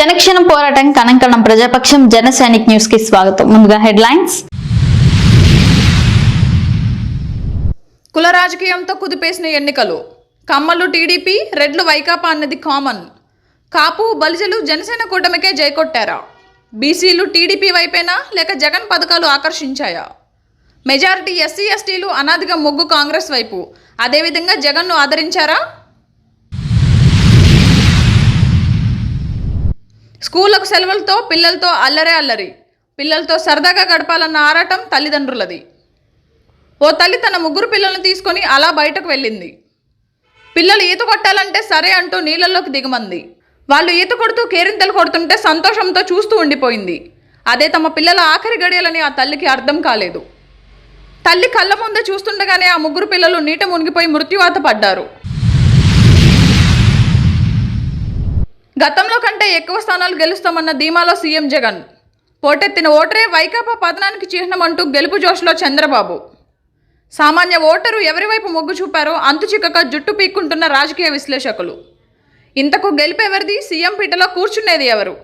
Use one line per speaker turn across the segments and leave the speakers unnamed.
క్షణక్షణం పోరాటం కణంకణం ప్రజాపక్షం జన సైనిక్ న్యూస్ కి స్వాగతం. ముందుగా హెడ్లైన్స్.
కుల రాజకీయంతో కుదిపేసిన ఎన్నికలు. కమ్మలు టీడీపీ, రెడ్లు వైకాపా అన్నది కామన్. కాపు బలిజలు జనసేన కూటమికే జైకొట్టారా? బీసీలు టీడీపీ వైపేనా లేక జగన్ పథకాలు ఆకర్షించాయా? మెజారిటీ ఎస్సీ ఎస్టీలు అనాదిగా మొగ్గు కాంగ్రెస్ వైపు. అదేవిధంగా జగన్ను ఆదరించారా? స్కూళ్లకు సెలవులతో పిల్లలతో అల్లరే అల్లరి. పిల్లలతో సరదాగా గడపాలన్న ఆరాటం తల్లిదండ్రులది. ఓ తల్లి తన 3 పిల్లలను తీసుకొని అలా బయటకు వెళ్ళింది. పిల్లలు ఈత కొట్టాలంటే సరే అంటూ నీళ్ళల్లోకి దిగమంది. వాళ్ళు ఈత కొడుతూ కేరింతలు కొడుతుంటే సంతోషంతో చూస్తూ ఉండిపోయింది. అదే తమ పిల్లల ఆఖరి గడియలని ఆ తల్లికి అర్థం కాలేదు. తల్లి కళ్ళ ముందే చూస్తుండగానే ఆ 3 పిల్లలు నీట మునిగిపోయి మృత్యువాత పడ్డారు. గతంలో కంటే ఎక్కువ స్థానాలు గెలుస్తామన్న ధీమాలో సీఎం జగన్. పోటెత్తిన ఓటరే వైకాపా పతనానికి చిహ్నమంటూ గెలుపు జోష్లో చంద్రబాబు. సామాన్య ఓటరు ఎవరి వైపు మొగ్గు చూపారో అంతుచిక్కక జుట్టు పీక్కుంటున్న రాజకీయ విశ్లేషకులు. ఇంతకు గెలుపెవరిది? సీఎం పీటలో కూర్చునేది ఎవరు?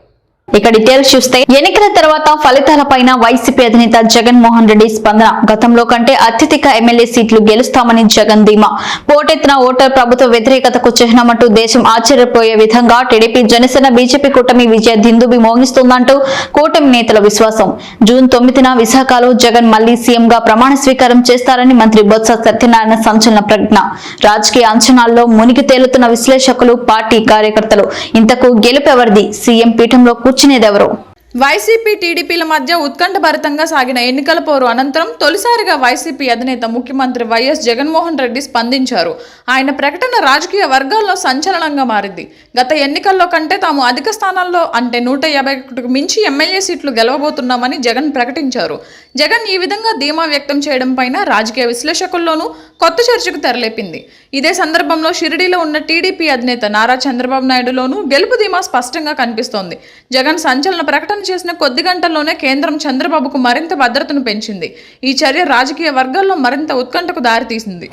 ఇక డీటెయిల్స్ చూస్తే, ఎన్నికల తర్వాత ఫలితాలపైన వైసీపీ అధినేత జగన్ మోహన్ రెడ్డి స్పందన. గతంలో కంటే అత్యధిక ఎమ్మెల్యే సీట్లు గెలుస్తామని జగన్ ధీమా. పోటెత్తిన ఓటర్ ప్రభుత్వ వ్యతిరేకతకు చిహ్నమంటూ దేశం ఆశ్చర్యపోయే విధంగా టీడీపీ జనసేన బీజేపీ కూటమి విజయ దిందుబి మోగిస్తుందంటూ కూటమి నేతల విశ్వాసం. జూన్ 9న విశాఖలో జగన్ మళ్లీ సీఎంగా ప్రమాణ స్వీకారం చేస్తారని మంత్రి బొత్స సత్యనారాయణ సంచలన ప్రకటన. రాజకీయ అంచనాల్లో మునిగి తేలుతున్న విశ్లేషకులు, పార్టీ కార్యకర్తలు. ఇంతకు గెలుపెవరిది? సీఎం పీఠంలో కూర్చునేదెవరు?
వైసీపీ టీడీపీల మధ్య ఉత్కంఠభరితంగా సాగిన ఎన్నికల పోరు అనంతరం తొలిసారిగా వైసీపీ అధినేత ముఖ్యమంత్రి వైఎస్ జగన్మోహన్ రెడ్డి స్పందించారు. ఆయన ప్రకటన రాజకీయ వర్గాల్లో సంచలనంగా మారింది. గత ఎన్నికల్లో కంటే తాము అధిక స్థానాల్లో అంటే 151కు మించి ఎమ్మెల్యే సీట్లు గెలవబోతున్నామని జగన్ ప్రకటించారు. జగన్ ఈ విధంగా ధీమా వ్యక్తం చేయడం పైన రాజకీయ విశ్లేషకుల్లోనూ కొత్త చర్చకు తెరలేపింది. ఇదే సందర్భంలో షిరిడీలో ఉన్న టీడీపీ అధినేత నారా చంద్రబాబు నాయుడులోనూ గెలుపు ధీమా స్పష్టంగా కనిపిస్తోంది. జగన్ సంచలన ప్రకటన చేసిన కొద్ది గంటల్లోనే కేంద్రం చంద్రబాబుకు మరింత భద్రతను పెంచింది. ఈ చర్య రాజకీయ వర్గాల్లో మరింత ఉత్కంఠకు దారితీసింది.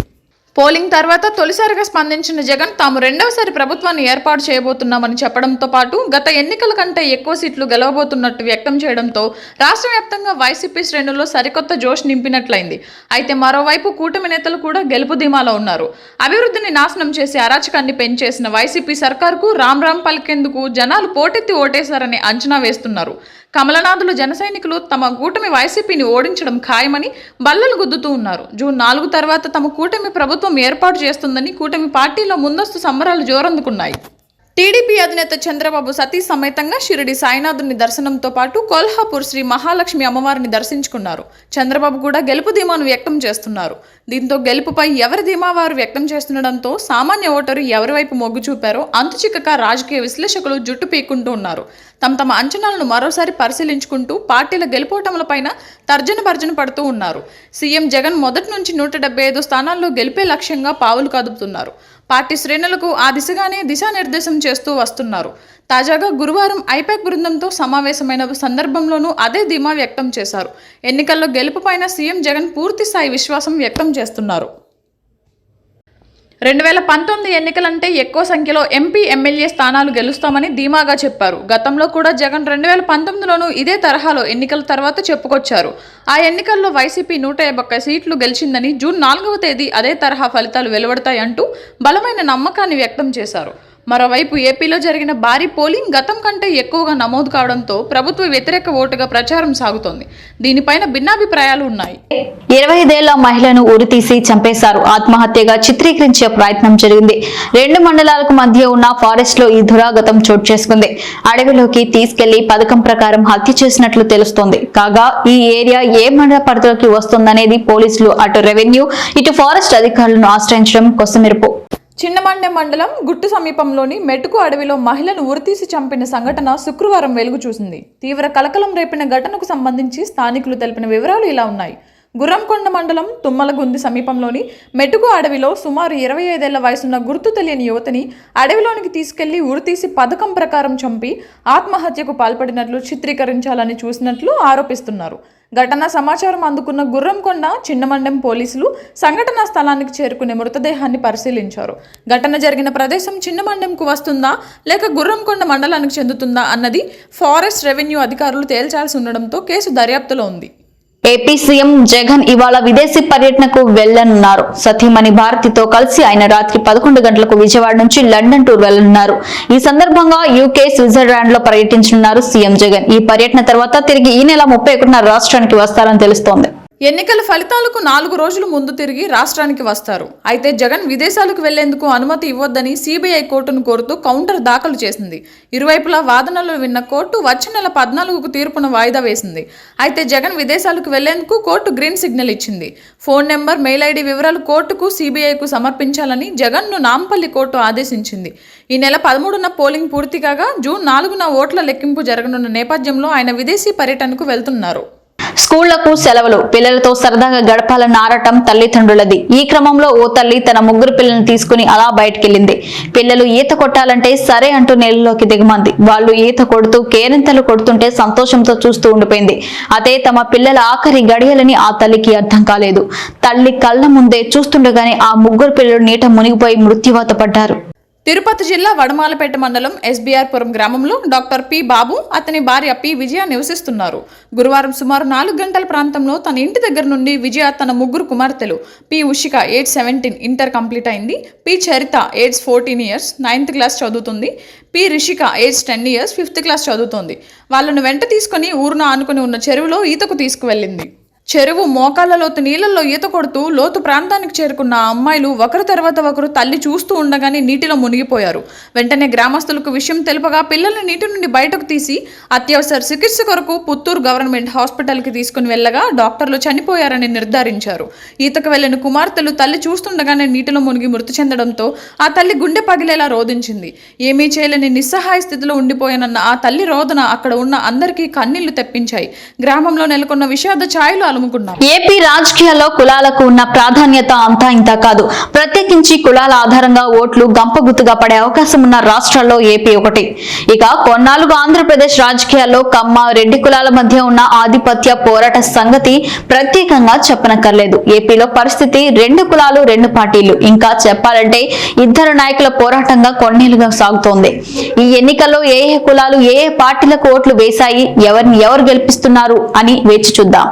పోలింగ్ తర్వాత తొలిసారిగా స్పందించిన జగన్ తాము రెండవసారి ప్రభుత్వాన్ని ఏర్పాటు చేయబోతున్నామని చెప్పడంతో పాటు గత ఎన్నికల కంటే ఎక్కువ సీట్లు గెలవబోతున్నట్టు వ్యక్తం చేయడంతో రాష్ట్ర వ్యాప్తంగా వైసీపీ శ్రేణుల్లో సరికొత్త జోష్ నింపినట్లయింది. అయితే మరోవైపు కూటమి నేతలు కూడా గెలుపు ధీమాలో ఉన్నారు. అభివృద్ధిని నాశనం చేసి అరాచకాన్ని పెంచేసిన వైసీపీ సర్కారుకు రామ్ రామ్ పలికేందుకు జనాలు పోటెత్తి ఓటేశారని అంచనా వేస్తున్నారు. కమలనాథులు జన సైనికులు తమ కూటమి వైసీపీని ఓడించడం ఖాయమని బల్లలు గుద్దుతూ ఉన్నారు. జూన్ 4 తర్వాత తమ కూటమి ప్రభుత్వం ఏర్పాటు చేస్తుందని కూటమి పార్టీలో ముందస్తు సంబరాలు జోరందుకున్నాయి. టీడీపీ అధినేత చంద్రబాబు సతీ సమేతంగా షిరిడి సాయినాథుని దర్శనంతో పాటు కొల్హాపూర్ శ్రీ మహాలక్ష్మి అమ్మవారిని దర్శించుకున్నారు. చంద్రబాబు కూడా గెలుపు ధీమాను వ్యక్తం చేస్తున్నారు. దీంతో గెలుపుపై ఎవరి ధీమా వారు వ్యక్తం చేస్తుండడంతో సామాన్య ఓటరు ఎవరి వైపు మొగ్గు చూపారో అంతుచిక్కక రాజకీయ విశ్లేషకులు జుట్టు పీక్కుంటూ ఉన్నారు. తమ అంచనాలను మరోసారి పరిశీలించుకుంటూ పార్టీల గెలుపోటములపైన తర్జన భర్జన పడుతూ ఉన్నారు. సీఎం జగన్ మొదటి నుంచి 175 స్థానాల్లో గెలిపే లక్ష్యంగా పావులు కదుపుతున్నారు. పార్టీ శ్రేణులకు ఆ దిశగానే దిశానిర్దేశం చేస్తూ వస్తున్నారు. తాజాగా గురువారం ఐపాక్ బృందంతో సమావేశమైన సందర్భంలోనూ అదే ధీమా వ్యక్తం చేశారు. ఎన్నికల్లో గెలుపుపైన సీఎం జగన్ పూర్తి స్థాయి విశ్వాసం వ్యక్తం చేస్తున్నారు. 2019 ఎన్నికలంటే ఎక్కువ సంఖ్యలో ఎంపీ, ఎమ్మెల్యే స్థానాలు గెలుస్తామని ధీమాగా చెప్పారు. గతంలో కూడా జగన్ 2019లోనూ ఇదే తరహాలో ఎన్నికల తర్వాత చెప్పుకొచ్చారు. ఆ ఎన్నికల్లో వైసీపీ 151 సీట్లు గెలిచిందని, జూన్ 4వ తేదీ అదే తరహా ఫలితాలు వెలువడతాయంటూ బలమైన నమ్మకాన్ని వ్యక్తం చేశారు. మరోవైపు ఏపీలో జరిగిన భారీ పోలింగ్ గతం కంటే ఎక్కువగా నమోదు కావడంతో ప్రభుత్వ వ్యతిరేక ఓటుగా ప్రచారం సాగుతోంది. దీనిపైన భిన్నాభిప్రాయాలు ఉన్నాయి.
25 ఏళ్ల మహిళను ఉరితీసి చంపేశారు. ఆత్మహత్యగా చిత్రీకరించే ప్రయత్నం జరిగింది. 2 మండలాలకు మధ్య ఉన్న ఫారెస్ట్ లో ఈ దురాగతం చోటు చేసుకుంది. అడవిలోకి తీసుకెళ్లి పథకం ప్రకారం హత్య చేసినట్లు తెలుస్తోంది. కాగా ఈ ఏరియా ఏ మండల పరిధిలోకి వస్తుందనేది పోలీసులు అటు రెవెన్యూ, ఇటు ఫారెస్ట్ అధికారులను ఆశ్రయించడం కొసమెరుపు.
చిన్నమండె మండలం గుట్టు సమీపంలోని మెటుకు అడవిలో మహిళను ఉరితీసి చంపిన సంఘటన శుక్రవారం వెలుగు చూసింది. తీవ్ర కలకలం రేపిన ఘటనకు సంబంధించి స్థానికులు తెలిపిన వివరాలు ఇలా ఉన్నాయి. గుర్రంకొండ మండలం తుమ్మలగుంది సమీపంలోని మెటుకు అడవిలో సుమారు 25 ఏళ్ల వయసున్న గుర్తు తెలియని యువతిని అడవిలోనికి తీసుకెళ్లి ఉరితీసి పథకం ప్రకారం చంపి ఆత్మహత్యకు పాల్పడినట్లు చిత్రీకరించాలని చూసినట్లు ఆరోపిస్తున్నారు. ఘటన సమాచారం అందుకున్న గుర్రంకొండ చిన్నమండెం పోలీసులు సంఘటనా స్థలానికి చేరుకునే మృతదేహాన్ని పరిశీలించారు. ఘటన జరిగిన ప్రదేశం చిన్నమండెంకు వస్తుందా లేక గుర్రంకొండ మండలానికి చెందుతుందా అన్నది ఫారెస్ట్ రెవెన్యూ అధికారులు తేల్చాల్సి ఉండడంతో కేసు దర్యాప్తులో ఉంది.
ఏపీ సీఎం జగన్ ఇవాళ విదేశీ పర్యటనకు వెళ్లనున్నారు. సతీమణి భారతితో కలిసి ఆయన రాత్రి 11 గంటలకు విజయవాడ నుంచి లండన్ టూర్ వెళ్లనున్నారు. ఈ సందర్భంగా యూకే, స్విట్జర్లాండ్ లో పర్యటించనున్నారు సీఎం జగన్. ఈ పర్యటన తర్వాత తిరిగి ఈ నెల 31న రాష్ట్రానికి వస్తారని తెలుస్తోంది.
ఎన్నికల ఫలితాలకు 4 రోజుల ముందు తిరిగి రాష్ట్రానికి వస్తారు. అయితే జగన్ విదేశాలకు వెళ్లేందుకు అనుమతి ఇవ్వొద్దని సిబిఐ కోర్టును కోరుతూ కౌంటర్ దాఖలు చేసింది. ఇరువైపులా వాదనలు విన్న కోర్టు వచ్చే నెల 14కు తీర్పును వాయిదా వేసింది. అయితే జగన్ విదేశాలకు వెళ్లేందుకు కోర్టు గ్రీన్ సిగ్నల్ ఇచ్చింది. ఫోన్ నెంబర్, మెయిల్ ఐడి వివరాలు కోర్టుకు, సిబిఐకు సమర్పించాలని జగన్ను నాంపల్లి కోర్టు ఆదేశించింది. ఈ నెల 13న పోలింగ్ పూర్తి కాగా జూన్ 4న ఓట్ల లెక్కింపు జరగనున్న నేపథ్యంలో ఆయన విదేశీ పర్యటనకు వెళ్తున్నారు.
స్కూళ్లకు సెలవులు, పిల్లలతో సరదాగా గడపాలన్న ఆరాటం తల్లిదండ్రులది. ఈ క్రమంలో ఓ తల్లి తన 3 పిల్లల్ని తీసుకుని అలా బయటకెళ్లింది. పిల్లలు ఈత కొట్టాలంటే సరే అంటూ నీళ్ళలోకి దిగమంది. వాళ్ళు ఈత కొడుతూ కేరింతలు కొడుతుంటే సంతోషంతో చూస్తూ ఉండిపోయింది. అదే తమ పిల్లల ఆఖరి గడియలని ఆ తల్లికి అర్థం కాలేదు. తల్లి కళ్ళ ముందే చూస్తుండగానే ఆ 3 పిల్లలు నీట మునిగిపోయి మృత్యువాత పడ్డారు.
తిరుపతి జిల్లా వడమాలపేట మండలం ఎస్బీఆర్ పురం గ్రామంలో డాక్టర్ పి బాబు, అతని భార్య పి విజయ నివసిస్తున్నారు. గురువారం సుమారు 4 గంటల ప్రాంతంలో తన ఇంటి దగ్గర నుండి విజయ తన 3 కుమార్తెలు పి ఉషిక ఏజ్ 17 ఇంటర్ కంప్లీట్ అయింది, పి చరిత ఏజ్ 14 ఇయర్స్ 9th క్లాస్ చదువుతుంది, P Rishika age 10 years 5th class చదువుతోంది. వాళ్ళను వెంట తీసుకుని ఊరున ఆనుకుని ఉన్న చెరువులో ఈతకు తీసుకువెళ్ళింది. చెరువు మోకాళ్ల లోతు నీళ్లలో ఈత కొడుతూ లోతు ప్రాంతానికి చేరుకున్న ఆ అమ్మాయిలు ఒకరి తర్వాత ఒకరు తల్లి చూస్తూ ఉండగానే నీటిలో మునిగిపోయారు. వెంటనే గ్రామస్తులకు విషయం తెలుపగా పిల్లల్ని నీటి నుండి బయటకు తీసి అత్యవసర చికిత్స కొరకు పుత్తూరు గవర్నమెంట్ హాస్పిటల్కి తీసుకుని వెళ్ళగా డాక్టర్లు చనిపోయారని నిర్ధారించారు. ఈతకు వెళ్లిన కుమార్తెలు తల్లి చూస్తుండగానే నీటిలో మునిగి మృతి చెందడంతో ఆ తల్లి గుండె పగిలేలా రోధించింది. ఏమీ చేయలేని నిస్సహాయ స్థితిలో ఉండిపోయానన్న ఆ తల్లి రోదన అక్కడ ఉన్న అందరికీ కన్నీళ్లు తెప్పించాయి. గ్రామంలో నెలకొన్న విషాద ఛాయలు
ఏపీ రాజకీయాల్లో కులాలకు ఉన్న ప్రాధాన్యత అంతా ఇంత కాదు. ప్రత్యేకించి కులాల ఆధారంగా ఓట్లు గంపగుత్తుగా పడే అవకాశం ఉన్న రాష్ట్రాల్లో ఏపీ ఒకటి. ఇక కొన్నాళ్లుగా ఆంధ్రప్రదేశ్ రాజకీయాల్లో కమ్మ, రెడ్డి కులాల మధ్య ఉన్న ఆధిపత్య పోరాట సంగతి ప్రత్యేకంగా చెప్పనక్కర్లేదు. ఏపీలో పరిస్థితి 2 కులాలు 2 పార్టీలు, ఇంకా చెప్పాలంటే 2 నాయకుల పోరాటంగా కొన్నేళ్లుగా సాగుతోంది. ఈ ఎన్నికల్లో ఏ కులాలు ఏ పార్టీలకు ఓట్లు వేశాయి, ఎవరిని ఎవరు గెలిపిస్తున్నారు అని వేచి చూద్దాం.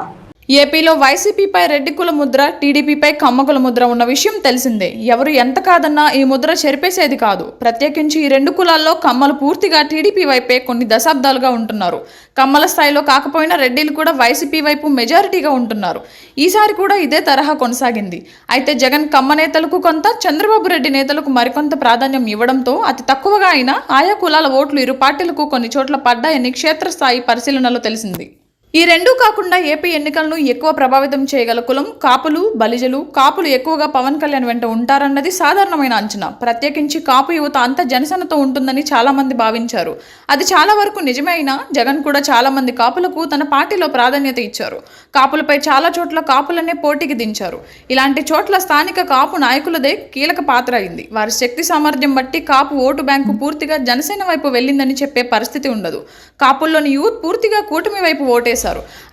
ఏపీలో వైసీపీపై రెడ్డి కుల ముద్ర, టీడీపీపై కమ్మ కుల ముద్ర ఉన్న విషయం తెలిసిందే. ఎవరు ఎంత కాదన్నా ఈ ముద్ర చెరిపేసేది కాదు. ప్రత్యేకించి ఈ 2 కులాల్లో కమ్మలు పూర్తిగా టీడీపీ వైపే కొన్ని దశాబ్దాలుగా ఉంటున్నారు. కమ్మల స్థాయిలో కాకపోయినా రెడ్డిలు కూడా వైసీపీ వైపు మెజారిటీగా ఉంటున్నారు. ఈసారి కూడా ఇదే తరహా కొనసాగింది. అయితే జగన్ కమ్మ నేతలకు కొంత, చంద్రబాబు రెడ్డి నేతలకు మరికొంత ప్రాధాన్యం ఇవ్వడంతో అతి తక్కువగా అయినా ఆయా కులాల ఓట్లు ఇరు పార్టీలకు కొన్ని చోట్ల పడ్డాయని క్షేత్రస్థాయి పరిశీలనలో తెలిసింది. ఈ 2 కాకుండా ఏపీ ఎన్నికలను ఎక్కువ ప్రభావితం చేయగల కులం కాపులు, బలిజలు. కాపులు ఎక్కువగా పవన్ కళ్యాణ్ వెంట ఉంటారన్నది సాధారణమైన అంచనా. ప్రత్యేకించి కాపు యువత అంత జనసేనతో ఉంటుందని చాలా మంది భావించారు. అది చాలా వరకు నిజమే అయినా జగన్ కూడా చాలా మంది కాపులకు తన పార్టీలో ప్రాధాన్యత ఇచ్చారు. కాపులపై చాలా చోట్ల కాపులనే పోటీకి దించారు. ఇలాంటి చోట్ల స్థానిక కాపు నాయకులదే కీలక పాత్ర అయింది. వారి శక్తి సామర్థ్యం బట్టి కాపు ఓటు బ్యాంకు పూర్తిగా జనసేన వైపు వెళ్ళిందని చెప్పే పరిస్థితి ఉండదు. కాపుల్లోని యూత్ పూర్తిగా కూటమి వైపు ఓటేశారు.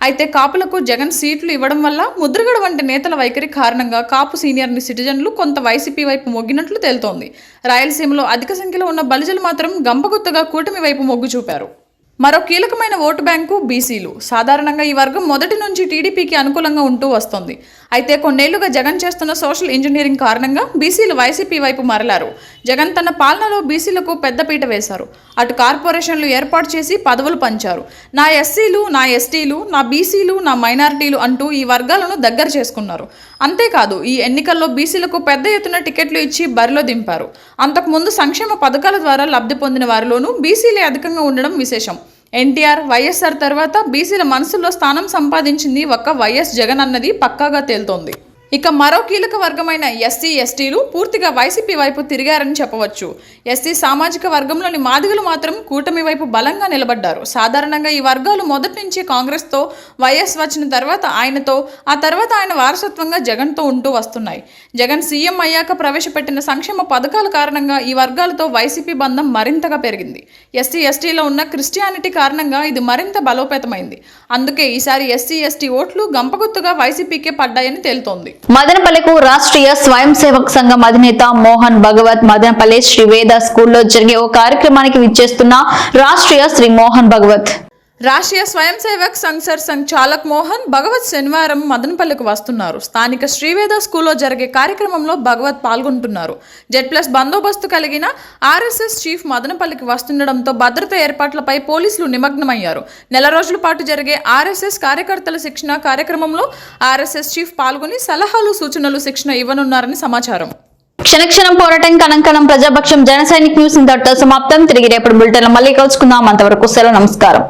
అయితే కాపులకు జగన్ సీట్లు ఇవ్వడం వల్ల ముద్రగడ వంటి నేతల వైఖరి కారణంగా కాపు సీనియర్ సిటిజన్లు కొంత వైసీపీ వైపు మొగ్గినట్లు తేలుతోంది. రాయలసీమలో అధిక సంఖ్యలో ఉన్న బలిజలు మాత్రం గంపగుత్తగా కూటమి వైపు మొగ్గు చూపారు. మరో కీలకమైన ఓటు బ్యాంకు బీసీలు. సాధారణంగా ఈ వర్గం మొదటి నుంచి టీడీపీకి అనుకూలంగా ఉంటూ వస్తోంది. అయితే కొన్నేళ్లుగా జగన్ చేస్తున్న సోషల్ ఇంజనీరింగ్ కారణంగా బీసీలు వైసీపీ వైపు మరలారు. జగన్ తన పాలనలో బీసీలకు పెద్దపీట వేశారు. అటు కార్పొరేషన్లు ఏర్పాటు చేసి పదవులు పంచారు. నా ఎస్సీలు, నా ఎస్టీలు, నా బీసీలు, నా మైనారిటీలు అంటూ ఈ వర్గాలను దగ్గర చేసుకున్నారు. అంతేకాదు ఈ ఎన్నికల్లో బీసీలకు పెద్ద ఎత్తున టికెట్లు ఇచ్చి బరిలో దింపారు. అంతకుముందు సంక్షేమ పథకాల ద్వారా లబ్ధి పొందిన వారిలోనూ బీసీలే అధికంగా ఉండడం విశేషం. ఎన్టీఆర్, వైఎస్ఆర్ తర్వాత బీసీల మనసుల్లో స్థానం సంపాదించింది ఒక్క వైఎస్ జగన్ అన్నది పక్కాగా తేలుతోంది. ఇక మరో కీలక వర్గమైన ఎస్సీ ఎస్టీలు పూర్తిగా వైసీపీ వైపు తిరిగారని చెప్పవచ్చు. ఎస్సీ సామాజిక వర్గంలోని మాదిగలు మాత్రం కూటమి వైపు బలంగా నిలబడ్డారు. సాధారణంగా ఈ వర్గాలు మొదటి నుంచి కాంగ్రెస్తో, వైఎస్ వచ్చిన తర్వాత ఆయనతో, ఆ తర్వాత ఆయన వారసత్వంగా జగన్తో ఉంటూ వస్తున్నాయి. జగన్ సీఎం అయ్యాక ప్రవేశపెట్టిన సంక్షేమ పథకాల కారణంగా ఈ వర్గాలతో వైసీపీ బంధం మరింతగా పెరిగింది. ఎస్సీ ఎస్టీలో ఉన్న క్రిస్టియానిటీ కారణంగా ఇది మరింత బలోపేతమైంది. అందుకే ఈసారి ఎస్సీ ఎస్టీ ఓట్లు గంపగుత్తుగా వైసీపీకే పడ్డాయని తేలుతోంది.
మదనపల్లెకు రాష్ట్రీయ స్వయం సేవక్ సంఘం అధినేత మోహన్ భగవత్ మదనపల్లె శ్రీ వేద స్కూల్లో జరిగే ఓ కార్యక్రమానికి విచ్చేస్తున్న రాష్ట్రీయ శ్రీ మోహన్ భగవత్
రాష్ట్రీయ స్వయం సేవక్ సంఘ్ చాలక్ మోహన్ భగవత్ శనివారం మదనపల్లికి వస్తున్నారు. స్థానిక శ్రీవేద స్కూల్లో జరిగే కార్యక్రమంలో భగవత్ పాల్గొంటున్నారు. జెడ్+ బందోబస్తు కలిగిన ఆర్ఎస్ఎస్ చీఫ్ మదనపల్లికి వస్తుండడంతో భద్రత ఏర్పాట్లపై పోలీసులు నిమగ్నమయ్యారు. నెల రోజుల పాటు జరిగే ఆర్ఎస్ఎస్ కార్యకర్తల శిక్షణ కార్యక్రమంలో ఆర్ఎస్ఎస్ చీఫ్ పాల్గొని సలహాలు, సూచనలు, శిక్షణ ఇవ్వనున్నారని సమాచారం.
క్షణక్షణం పోరాటం, కణంకణం ప్రజాపక్షం. జన సైనిక్ న్యూస్ ఇంతటితో సమాప్తం. తిరిగి రేపటి బులెటిన్లో మళ్ళీ కలుసుకుందాం. అంతవరకు సెలవు, నమస్కారం.